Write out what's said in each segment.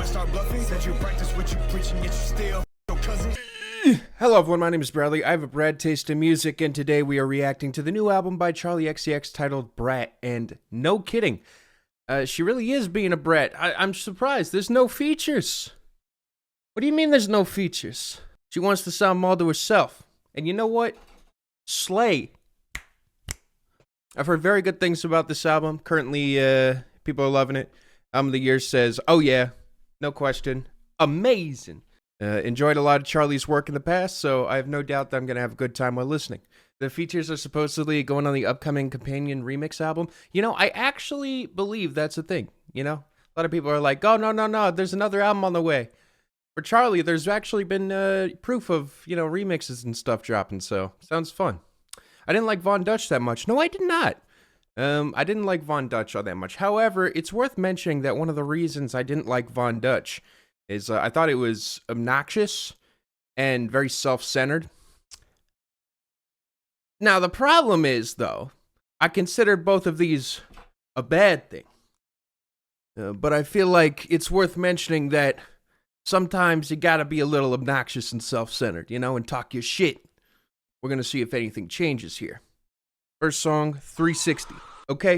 start bluffing. Said you practice what you preaching, yet you still your cousin. Hello everyone, my name is Bradley. I have a Brad taste in music, and today we are reacting to the new album by Charlie XCX titled Brat. And no kidding, she really is being a brat. I'm surprised. There's no features. What do you mean there's no features? She wants to sound more to herself. And you know what? Slay. I've heard very good things about this album. Currently, people are loving it. Album of the Year says, oh yeah, no question. Amazing. Enjoyed a lot of Charlie's work in the past, so I have no doubt that I'm going to have a good time while listening. The features are supposedly going on the upcoming Companion Remix album. You know, I actually believe that's a thing, you know? A lot of people are like, oh, no, there's another album on the way. For Charlie, there's actually been proof of, you know, remixes and stuff dropping, so sounds fun. I didn't like Von Dutch that much. No, I did not. I didn't like Von Dutch all that much. However, it's worth mentioning that one of the reasons I didn't like Von Dutch is I thought it was obnoxious and very self-centered. Now, the problem is, though, I considered both of these a bad thing. But I feel like it's worth mentioning that sometimes you gotta be a little obnoxious and self-centered, you know, and talk your shit. We're gonna see if anything changes here. First song, 360, okay?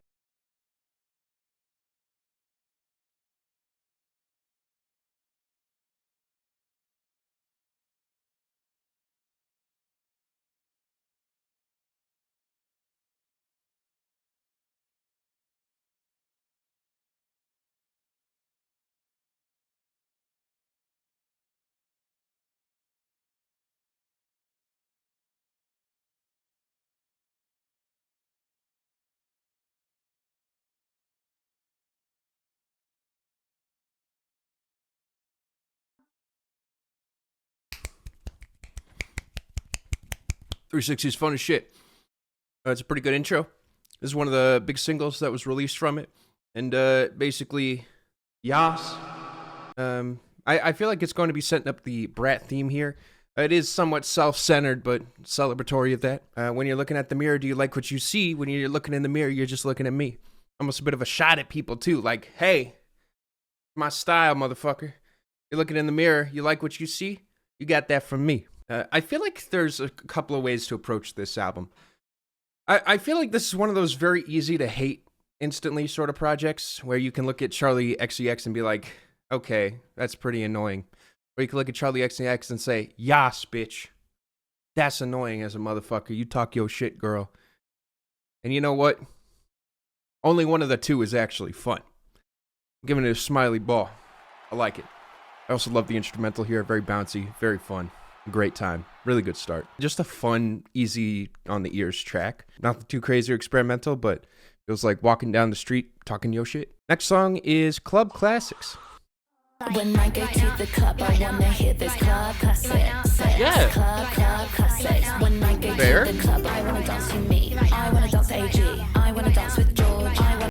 .360 is fun as shit. It's a pretty good intro. This is one of the big singles that was released from it. And basically, yas. I feel like it's going to be setting up the Brat theme here. It is somewhat self-centered, but celebratory of that. When you're looking at the mirror, do you like what you see? When you're looking in the mirror, you're just looking at me. Almost a bit of a shot at people, too. Like, hey, my style, motherfucker. You're looking in the mirror, you like what you see? You got that from me. I feel like there's a couple of ways to approach this album. I feel like this is one of those very easy to hate instantly sort of projects where you can look at Charlie XCX and be like, okay, that's pretty annoying. Or you can look at Charlie XCX and say, yas, bitch. That's annoying as a motherfucker. You talk your shit, girl. And you know what? Only one of the two is actually fun. I'm giving it a smiley ball. I like it. I also love the instrumental here. Very bouncy, very fun. Great time. Really good start. Just a fun, easy on the ears track. Not too crazy or experimental, but feels like walking down the street talking yo shit. Next song is Club Classics. When I go to the club, I wanna hear this club classics. Yeah. Club classics. When I go Fair. to the club, I wanna dance with me. I wanna dance with AG. I wanna dance with George. I wanna me.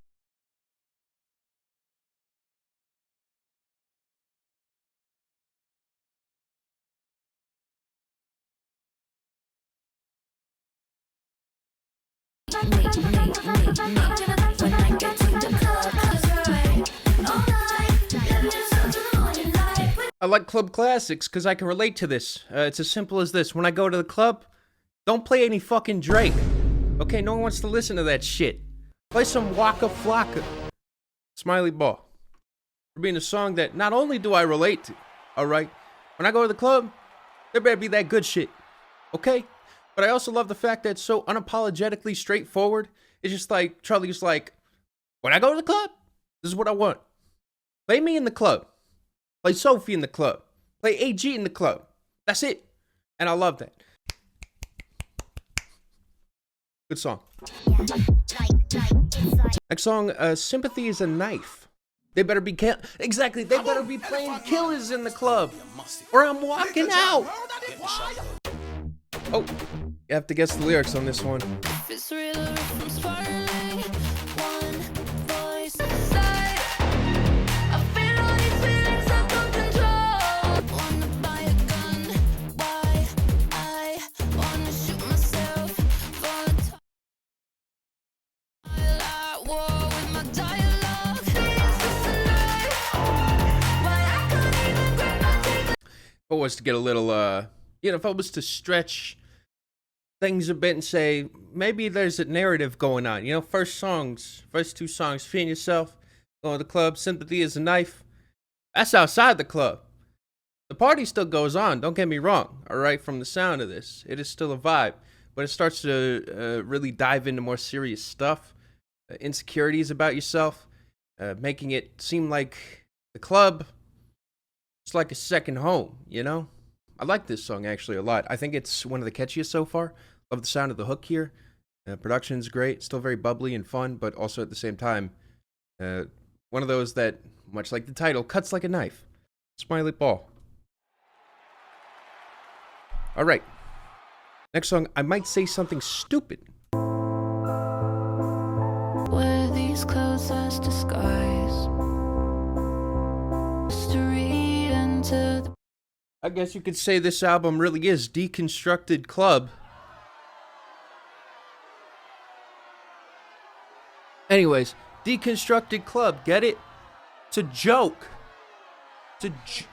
When I go to the club, I like Club Classics because I can relate to this. It's as simple as this. When I go to the club, don't play any fucking Drake. Okay, no one wants to listen to that shit. Play some Waka Flocka. Smiley ball. For being a song that not only do I relate to, alright? When I go to the club, there better be that good shit. Okay? But I also love the fact that it's so unapologetically straightforward. It's just like, Charlie's like, when I go to the club, this is what I want. Play me in the club. Play Sophie in the club. Play AG in the club. That's it. And I love that. Good song. Next song, Sympathy is a Knife. They better be exactly, they better be playing Killers in the club. Or I'm walking out. Oh, you have to guess the lyrics on this one. It's real from spiraling. One voice inside. I feel all these feelings I've got control. Wanna buy a gun? Why? I wanna shoot myself. Volatile at war with my dialogue. Is this a knife? Why I was to get a little, if I was to stretch things a bit and say, maybe there's a narrative going on. First two songs, Feeling Yourself, Going to the Club, Sympathy is a Knife. That's outside the club. The party still goes on, don't get me wrong, all right, from the sound of this. It is still a vibe, but it starts to really dive into more serious stuff, insecurities about yourself, making it seem like the club is like a second home, I like this song actually a lot. I think it's one of the catchiest so far. Love the sound of the hook here. Production's great, still very bubbly and fun, but also at the same time, one of those that, much like the title, cuts like a knife. Smiley Ball. All right. Next song, I Might Say Something Stupid. Wear these clothes as disguise. Mystery into the I guess you could say this album really is Deconstructed Club. Anyways, Deconstructed Club, get it? It's a joke. It's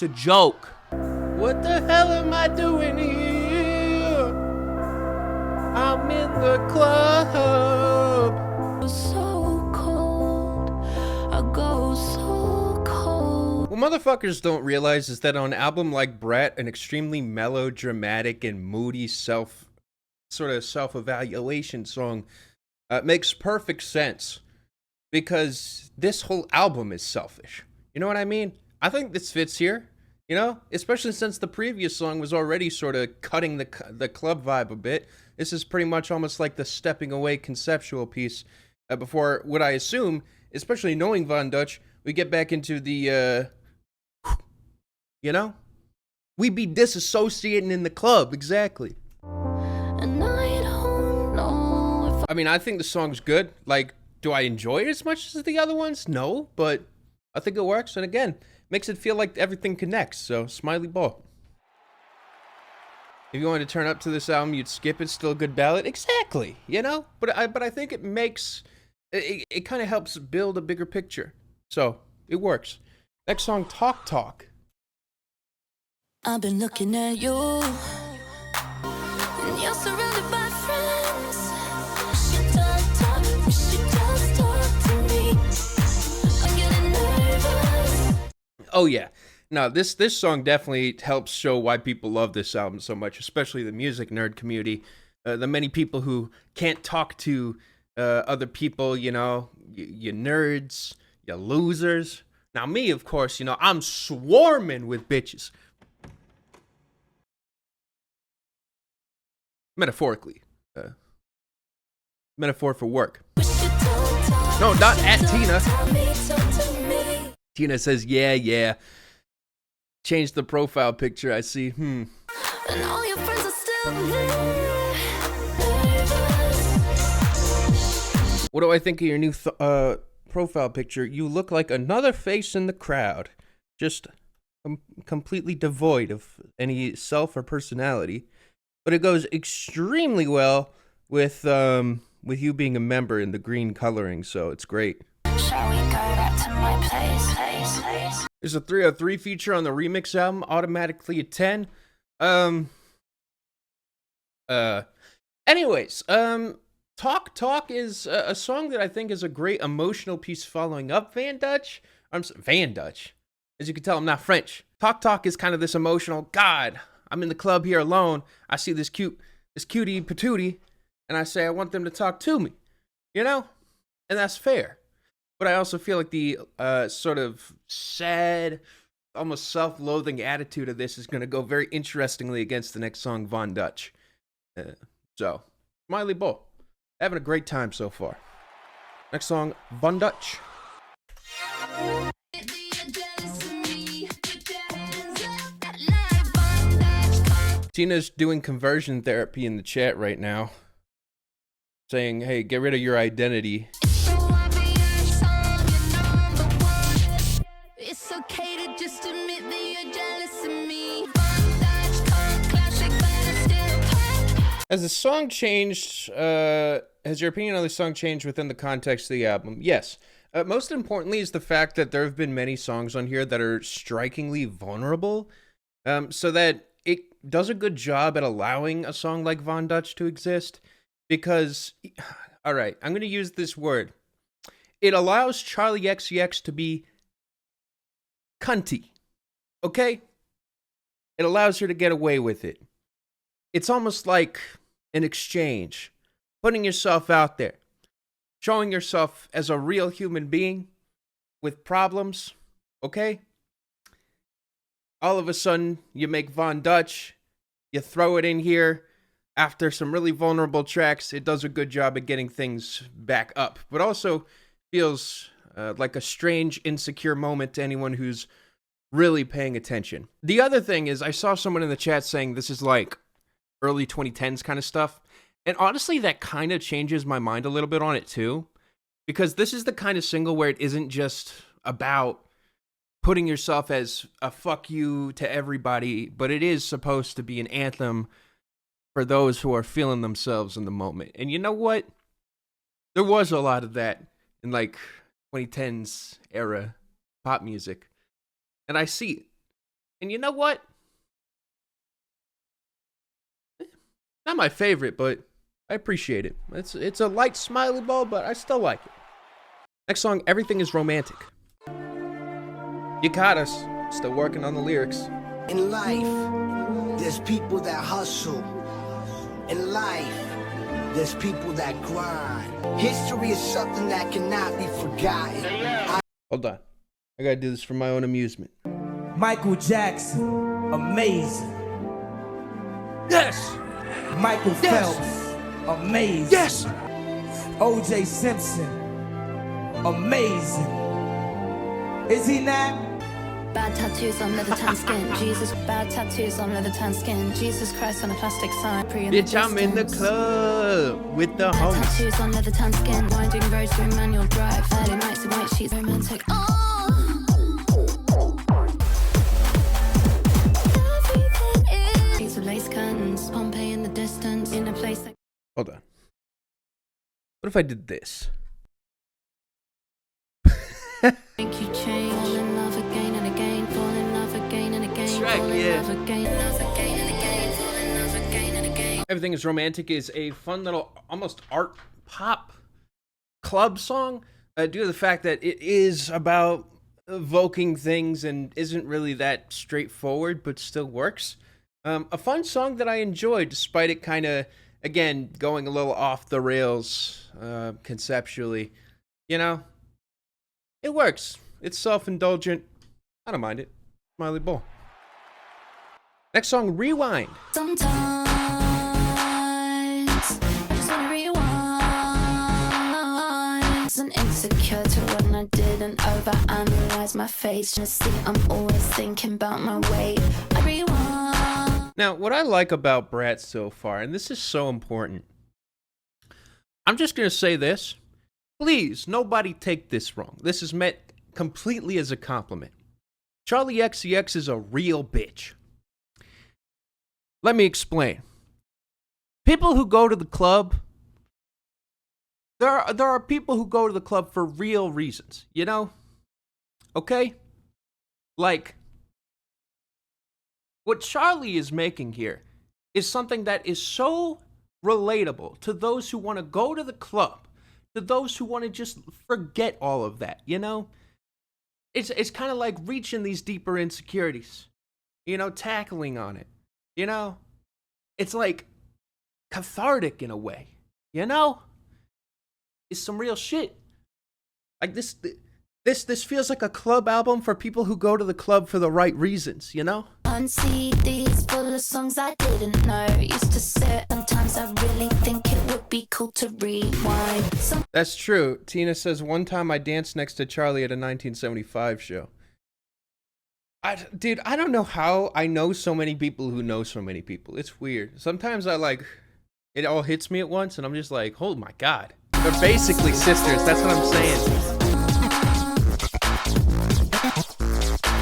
a joke. What the hell am I doing here? I'm in the club. so cold. I go so cold. What motherfuckers don't realize is that on an album like Brat, an extremely melodramatic and moody self-evaluation song makes perfect sense. Because this whole album is selfish. You know what I mean? I think this fits here. Especially since the previous song was already sort of cutting the club vibe a bit. This is pretty much almost like the stepping away conceptual piece before what I assume, especially knowing Von Dutch, we get back into the, we be disassociating in the club, exactly. And I don't know if I mean, I think the song's good. Like, do I enjoy it as much as the other ones? No, but I think it works. And again, makes it feel like everything connects, so Smiley Ball. If you wanted to turn up to this album, you'd skip it, still a good ballad. Exactly, But I think it makes, it kind of helps build a bigger picture. So, it works. Next song, Talk Talk. I've been looking at you, and you're surrounded by friends. She does talk, she does talk to me. I'm getting nervous. Oh yeah. No, this song definitely helps show why people love this album so much, especially the music nerd community. The many people who can't talk to other people, you nerds, you losers. Now me, of course, I'm swarming with bitches. Metaphorically. Metaphor for work. No, not at Tina. Tina says, yeah. Change the profile picture, I see. And all your friends are still there. What do I think of your new profile picture? You look like another face in the crowd. Just completely devoid of any self or personality. But it goes extremely well with you being a member in the green coloring, so it's great. Shall we go back to my place? There's a 303 feature on the remix album, automatically a 10. Anyways, Talk Talk is a song that I think is a great emotional piece following up Van Dutch. Van Dutch. As you can tell, I'm not French. Talk Talk is kind of this emotional, God, I'm in the club here alone. I see this cutie patootie, and I say I want them to talk to me. And that's fair. But I also feel like the sort of sad, almost self-loathing attitude of this is going to go very interestingly against the next song, Von Dutch. So, Smiley Ball. Having a great time so far. Next song, Von Dutch. Tina's doing conversion therapy in the chat right now. Saying, hey, get rid of your identity. It's okay to just admit that you're jealous of me. Has the song changed, has your opinion on the song changed within the context of the album? Yes. Most importantly is the fact that there have been many songs on here that are strikingly vulnerable, so that it does a good job at allowing a song like Von Dutch to exist. Because, all right, I'm going to use this word. It allows Charlie XCX to be cunty, okay? It allows her to get away with it. It's almost like an exchange, putting yourself out there, showing yourself as a real human being with problems, okay? All of a sudden, you make Von Dutch, you throw it in here. After some really vulnerable tracks, it does a good job at getting things back up, but also feels like a strange, insecure moment to anyone who's really paying attention. The other thing is, I saw someone in the chat saying this is like early 2010s kind of stuff, and honestly, that kind of changes my mind a little bit on it too, because this is the kind of single where it isn't just about putting yourself as a fuck you to everybody, but it is supposed to be an anthem for those who are feeling themselves in the moment. And you know what? There was a lot of that in like 2010s era pop music. And I see it. And you know what? Not my favorite, but I appreciate it. It's a light smiley ball, but I still like it. Next song, Everything is Romantic. You caught us. Still working on the lyrics. In life, there's people that hustle. In life, there's people that grind. History is something that cannot be forgotten. Hold on. I gotta do this for my own amusement. Michael Jackson, amazing. Yes! Michael Yes! Phelps, amazing. Yes! O.J. Simpson, amazing. Is he not? Bad tattoos on leather tan skin. Jesus, bad tattoos on leather tan skin. Jesus Christ on a plastic sign. Bitch, I'm in the club with the Bad homies. tattoos on leather tan skin. Winding roads through manual drive. Early nights and white sheets. Romantic. Oh. Everything is. These are lace curtains. Pompeii in the distance. In a place that. Hold on. What if I did this? Make you change. Fall in love again and again. Fall in love again and again. That's right, Fall in yeah. love again. Love again and again. Fall in love again and again. Everything is Romantic is a fun little, almost art pop club song, due to the fact that it is about evoking things and isn't really that straightforward, but still works. A fun song that I enjoyed, despite it kind of, again, going a little off the rails conceptually. You know, it works. It's self-indulgent. I don't mind it. Smiley Bull. Next song, Rewind. Sometimes I just wanna rewind. Wasn't insecure to when I didn't overanalyze my face. Honestly, I'm always thinking about my weight. I rewind. Now, what I like about Brat so far, and this is so important, I'm just going to say this. Please, nobody take this wrong. This is meant completely as a compliment. Charlie XCX is a real bitch. Let me explain. People who go to the club, there are people who go to the club for real reasons, you know? Okay? Like, what Charlie is making here is something that is so relatable to those who want to go to the club, to those who want to just forget all of that, you know? It's kind of like reaching these deeper insecurities, you know, tackling on it, you know? It's like cathartic in a way, you know? It's some real shit. Like this feels like a club album for people who go to the club for the right reasons, you know? On CDs full of songs I didn't know. Used to sit. Sometimes I really think it would be cool to rewind. That's true. Tina says, one time I danced next to Charlie at a 1975 show. Dude, I don't know how I know so many people who know so many people. It's weird. Sometimes it all hits me at once and I'm just like, oh my God. They're basically sisters. That's what I'm saying.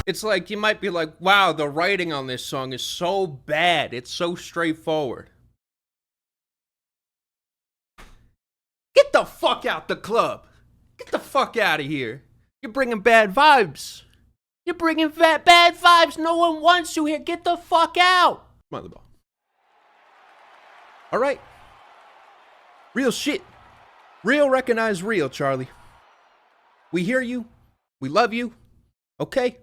It's like, you might be like, wow, the writing on this song is so bad. It's so straightforward. Get the fuck out the club. Get the fuck out of here. You're bringing bad vibes. You're bringing bad vibes. No one wants you here. Get the fuck out. Smiley ball. All right. Real shit. Real recognize real, Charlie. We hear you. We love you. Okay?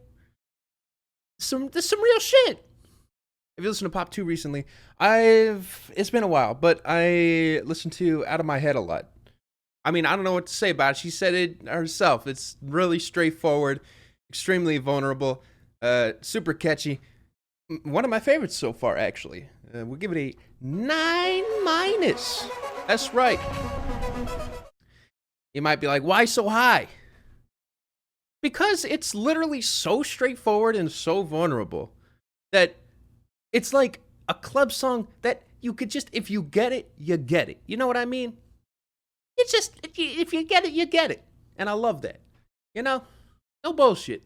There's some real shit. If you listened to Pop 2 recently, it's been a while, but I listened to Out of My Head a lot. I mean, I don't know what to say about it. She said it herself. It's really straightforward, extremely vulnerable, super catchy. One of my favorites so far, actually. We'll give it a 9-. That's right. You might be like, why so high? Because it's literally so straightforward and so vulnerable that it's like a club song that you could just, if you get it, you get it. You know what I mean? It's just, if you get it, you get it. And I love that. You know? No bullshit.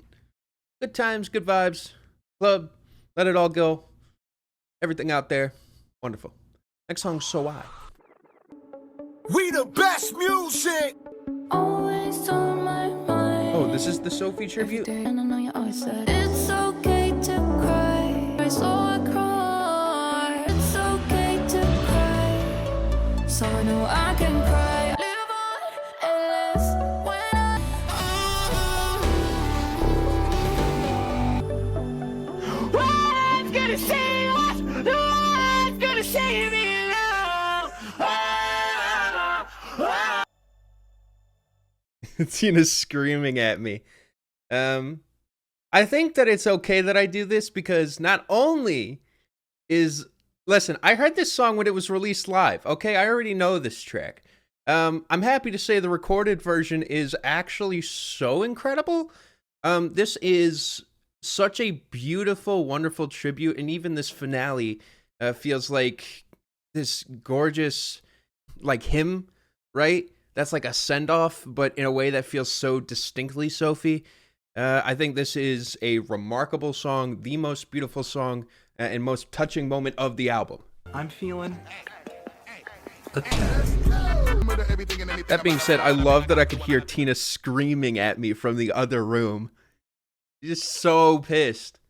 Good times, good vibes. Club, let it all go. Everything out there. Wonderful. Next song, So I. We the best music. Always on my mind. Oh, this is the Sophie tribute? And I know you always said it's okay to cry. So I cry. It's okay to cry. So I know I can cry. Live on and less when What's gonna save us? What's gonna save me now? Tina's screaming at me. I think that it's okay that I do this because not only is... Listen, I heard this song when it was released live, okay? I already know this track. I'm happy to say the recorded version is actually so incredible. This is such a beautiful, wonderful tribute, and even this finale feels like this gorgeous, like, hymn, right? That's like a send-off, but in a way that feels so distinctly Sophie. I think this is a remarkable song, the most beautiful song, and most touching moment of the album. I'm feeling That being said, I love that I could hear Tina screaming at me from the other room. She's just so pissed.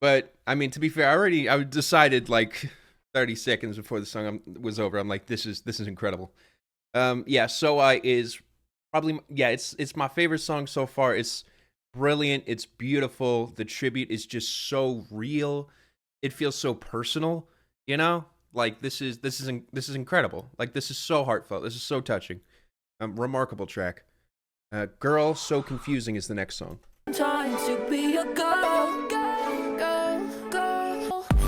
But, I mean, to be fair, I decided like 30 seconds before the song was over. I'm like, this is incredible. Yeah, So I is probably, yeah, it's my favorite song so far. It's brilliant. It's beautiful. The tribute is just so real. It feels so personal, you know? Like, this is incredible. Like, this is so heartfelt. This is so touching. Remarkable track. Girl, So Confusing is the next song. trying to be a girl, girl.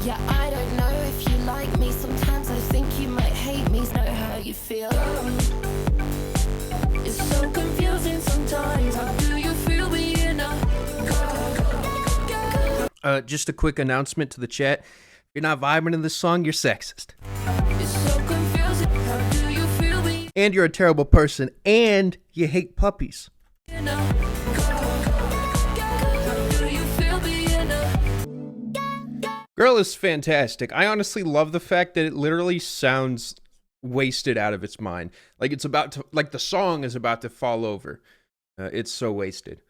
Yeah, I don't know if you like me. Sometimes I think you might hate me. Know how you feel. It's so confusing sometimes. How do you feel being a girl? Just a quick announcement to the chat. If you're not vibing in this song, you're sexist. It's so confusing. How do you feel being And you're a terrible person. And you hate puppies. a girl? How do you feel being a Girl is fantastic. I honestly love the fact that it literally sounds wasted out of its mind. Like it's about to, like the song is about to fall over. It's so wasted.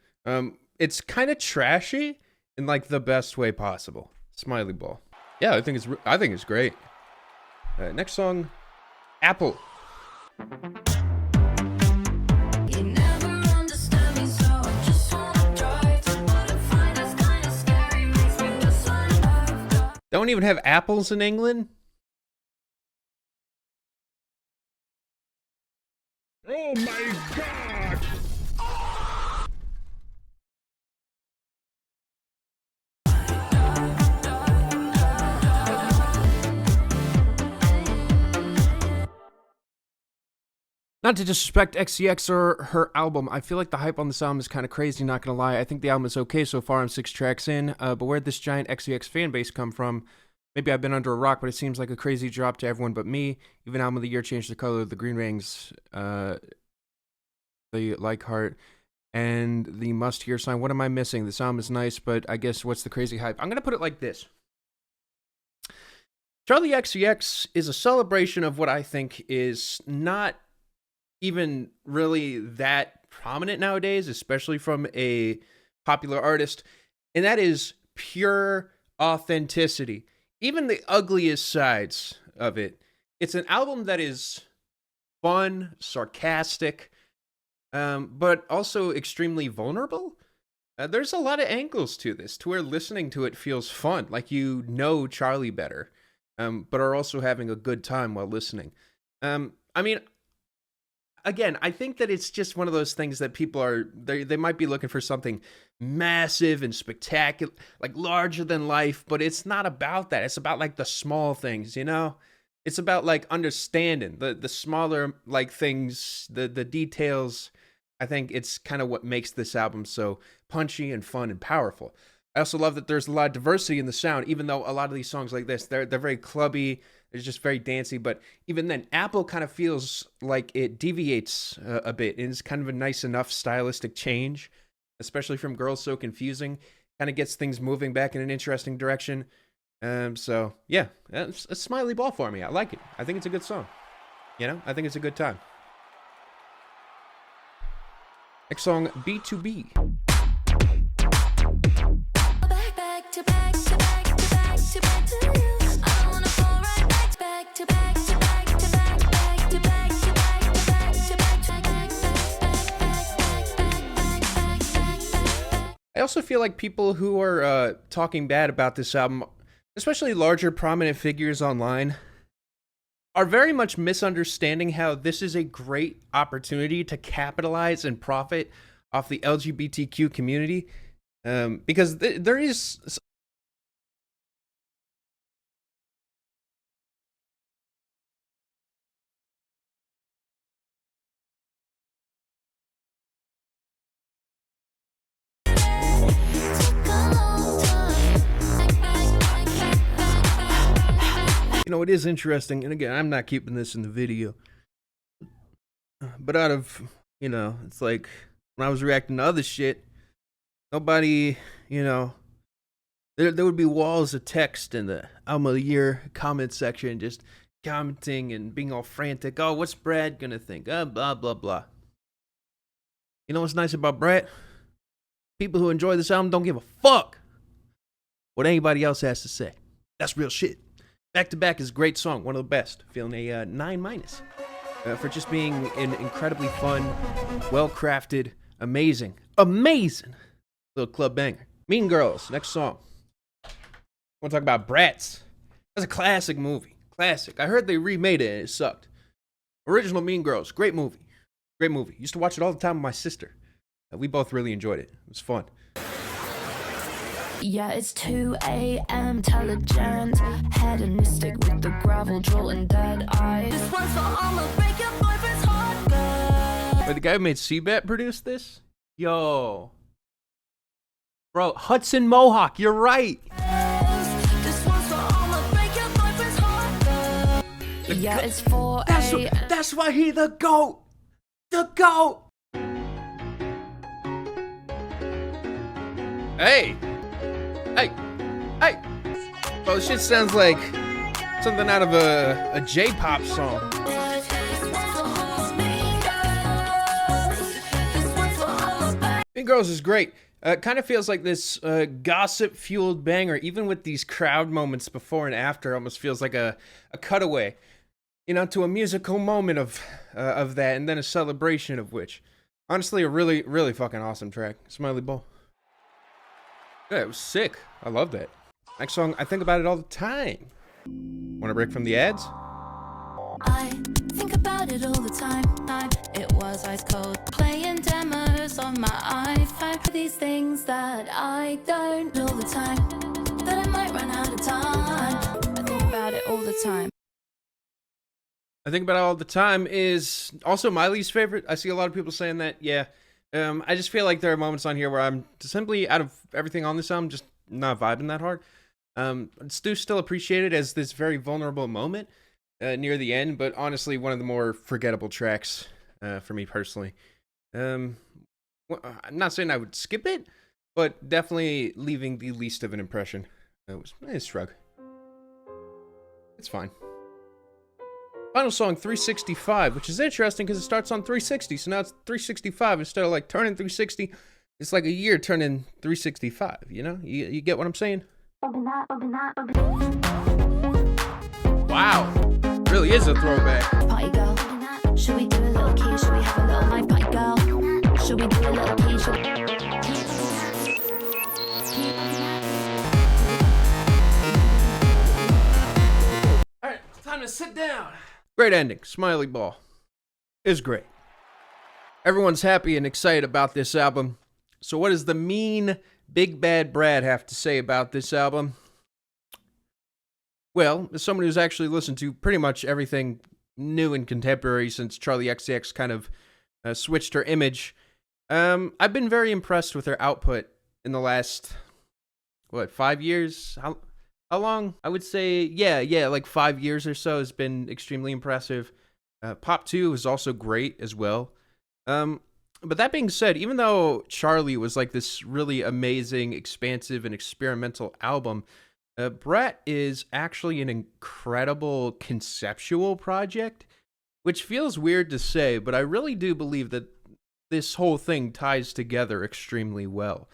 It's kind of trashy in like the best way possible. Smiley ball. Yeah, I think it's great. Next song, Apple. You never understand me, so I just wanna drive. But I find it's kinda scary, makes me miss what I've got. Don't even have apples in England? Oh my God. Not to disrespect XCX or her album, I feel like the hype on this album is kind of crazy, not gonna lie. I think the album is okay so far. I'm 6 tracks in, but where'd this giant XCX fan base come from? Maybe I've been under a rock, but it seems like a crazy drop to everyone but me. Even album of the year changed the color of the green rings, the like heart, and the must hear sign. What am I missing? This album is nice, but I guess what's the crazy hype? I'm gonna put it like this. Charlie XCX is a celebration of what I think is not even really that prominent nowadays, especially from a popular artist, and that is pure authenticity. Even the ugliest sides of it. It's an album that is fun, sarcastic, but also extremely vulnerable. There's a lot of angles to this, to where listening to it feels fun, like you know Charlie better, but are also having a good time while listening. I mean, again, I think that it's just one of those things that people are, they might be looking for something massive and spectacular, like larger than life, but it's not about that. It's about like the small things, you know? It's about like understanding the smaller like things, the details. I think it's kind of what makes this album so punchy and fun and powerful. I also love that there's a lot of diversity in the sound, even though a lot of these songs like this, they're very clubby, they're just very dancey, but even then, Apple kind of feels like it deviates a bit, and it's kind of a nice enough stylistic change, especially from Girls So Confusing, kind of gets things moving back in an interesting direction. So yeah, it's a smiley ball for me. I like it. I think it's a good song. You know, I think it's a good time. Next song, B2B. Back to back to back to back to back to you. I don't wanna fall right back to back to back to back to back to back to back to back to back to back. I also feel like people who are talking bad about this album, especially larger prominent figures online, are very much misunderstanding how this is a great opportunity to capitalize and profit off the LGBTQ community. Because there is it is interesting, and again, I'm not keeping this in the video, but out of, it's like, when I was reacting to other shit, nobody, there would be walls of text in the album of the year comment section, just commenting and being all frantic. Oh, what's Brad gonna think? Blah, blah, blah. You know what's nice about Brad? People who enjoy this album don't give a fuck what anybody else has to say. That's real shit. Back to Back is a great song, one of the best. Feeling a 9- for just being an incredibly fun, well-crafted, amazing little club banger. Mean Girls, next song. I want to talk about Brats. That's a classic movie. Classic. I heard they remade it and it sucked. Original Mean Girls, great movie. Great movie. Used to watch it all the time with my sister. We both really enjoyed it. It was fun. Yeah, it's 2 a.m. intelligent, hedonistic with the gravel jaw and dead eyes. This one's for all the break your boyfriend's heart, girl. Wait, the guy who made Seabat produced this? Yo. Bro, Hudson Mohawk, you're right. This one's for all the break your boyfriend's heart, girl. Yeah, it's 4 a.m. That's why he the GOAT. The GOAT. Hey. Bro, this shit sounds like something out of a J-pop song. Mean Girls is great. It kind of feels like this gossip-fueled banger, even with these crowd moments before and after. Almost feels like a cutaway, to a musical moment of that, and then a celebration of which. Honestly, a really, really fucking awesome track. Smiley Ball. Yeah, it was sick. I love that. Next song, I think about it all the time. Want a break from the ads? I think about it all the time. It was ice cold, playing demos on my iPhone. These things that I don't all the time, that I might run out of time. I think about it all the time. I think about it all the time is also my least favorite. I see a lot of people saying that. Yeah. I just feel like there are moments on here where I'm simply, out of everything on this album, just not vibing that hard. Still appreciate it as this very vulnerable moment near the end, but honestly, one of the more forgettable tracks for me personally. I'm not saying I would skip it, but definitely leaving the least of an impression. It was a shrug. It's fine. Final song 365, which is interesting because it starts on 360, so now it's 365 instead of like turning 360. It's like a year turning 365. You know, you get what I'm saying? Wow, really is a throwback. Party girl, should we do a little key? Should we have a little night? Party girl, should we do a little key? All right, time to sit down. Great ending. Smiley Ball is great. Everyone's happy and excited about this album. So what does the mean Big Bad Brad have to say about this album? Well, as someone who's actually listened to pretty much everything new and contemporary since Charlie XCX kind of switched her image, I've been very impressed with her output in the last, 5 years? How long? I would say, like 5 years or so has been extremely impressive. Pop 2 is also great as well. But that being said, even though Charlie was like this really amazing, expansive, and experimental album, Brat is actually an incredible conceptual project, which feels weird to say, but I really do believe that this whole thing ties together extremely well.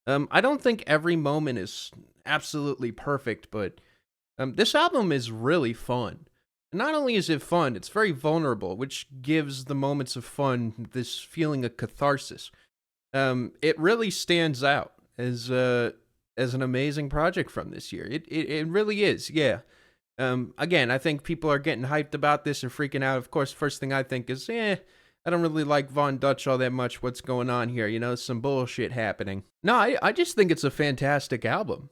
I don't think every moment is absolutely perfect, but this album is really fun. Not only is it fun, it's very vulnerable, which gives the moments of fun this feeling of catharsis. It really stands out as an amazing project from this year. It really is, yeah. Again, I think people are getting hyped about this and freaking out. Of course, first thing I think is, I don't really like Von Dutch all that much. What's going on here? You know, some bullshit happening. No, I just think it's a fantastic album.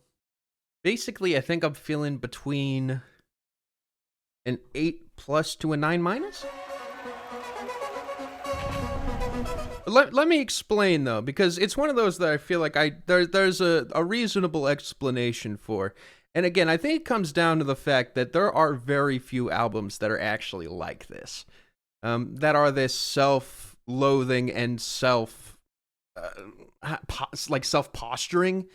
Basically, I think I'm feeling between an 8+ to a 9-. Let me explain, though, because it's one of those that I feel like there's a reasonable explanation for. And again, I think it comes down to the fact that there are very few albums that are actually like this. That are this self-loathing and self-posturing,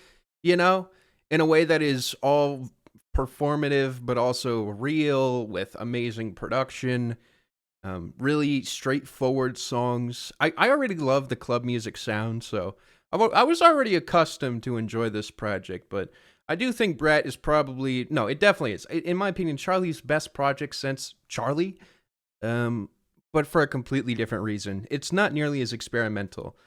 you know, in a way that is all performative, but also real, with amazing production, really straightforward songs. I already love the club music sound, so I was already accustomed to enjoy this project, but I do think Brat is probably, no, it definitely is, in my opinion, Charlie's best project since Charlie, but for a completely different reason. It's not nearly as experimental.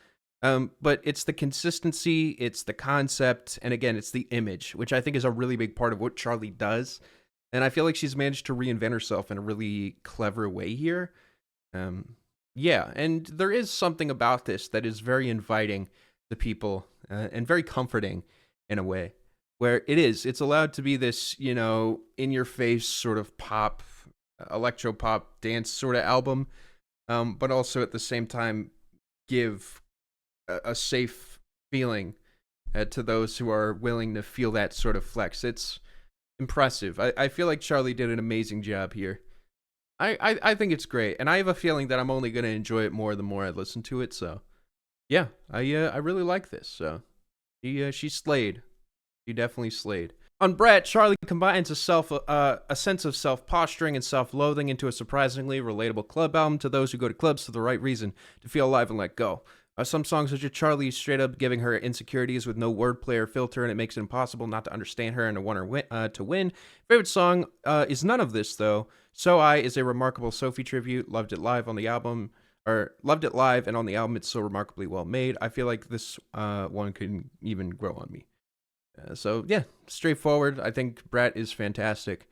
But it's the consistency, it's the concept, and again, it's the image, which I think is a really big part of what Charlie does. And I feel like she's managed to reinvent herself in a really clever way here. Yeah, and there is something about this that is very inviting to people and very comforting in a way, where it's allowed to be this, you know, in-your-face sort of pop, electro-pop dance sort of album, but also at the same time give a safe feeling to those who are willing to feel that sort of flex. It's impressive. I feel like Charlie did an amazing job here. I think it's great, and I have a feeling that I'm only going to enjoy it more the more I listen to it, so yeah, I really like this, so she slayed. She definitely slayed. On Brat, Charlie combines a sense of self-posturing and self-loathing into a surprisingly relatable club album to those who go to clubs for the right reason, to feel alive and let go. Some songs are just Charlie straight up giving her insecurities with no wordplay or filter, and it makes it impossible not to understand her and to want her to win. Favorite song is none of this, though. So I is a remarkable Sophie tribute. Loved it live and on the album it's so remarkably well made. I feel like this one could even grow on me. So yeah, straightforward. I think Brat is fantastic.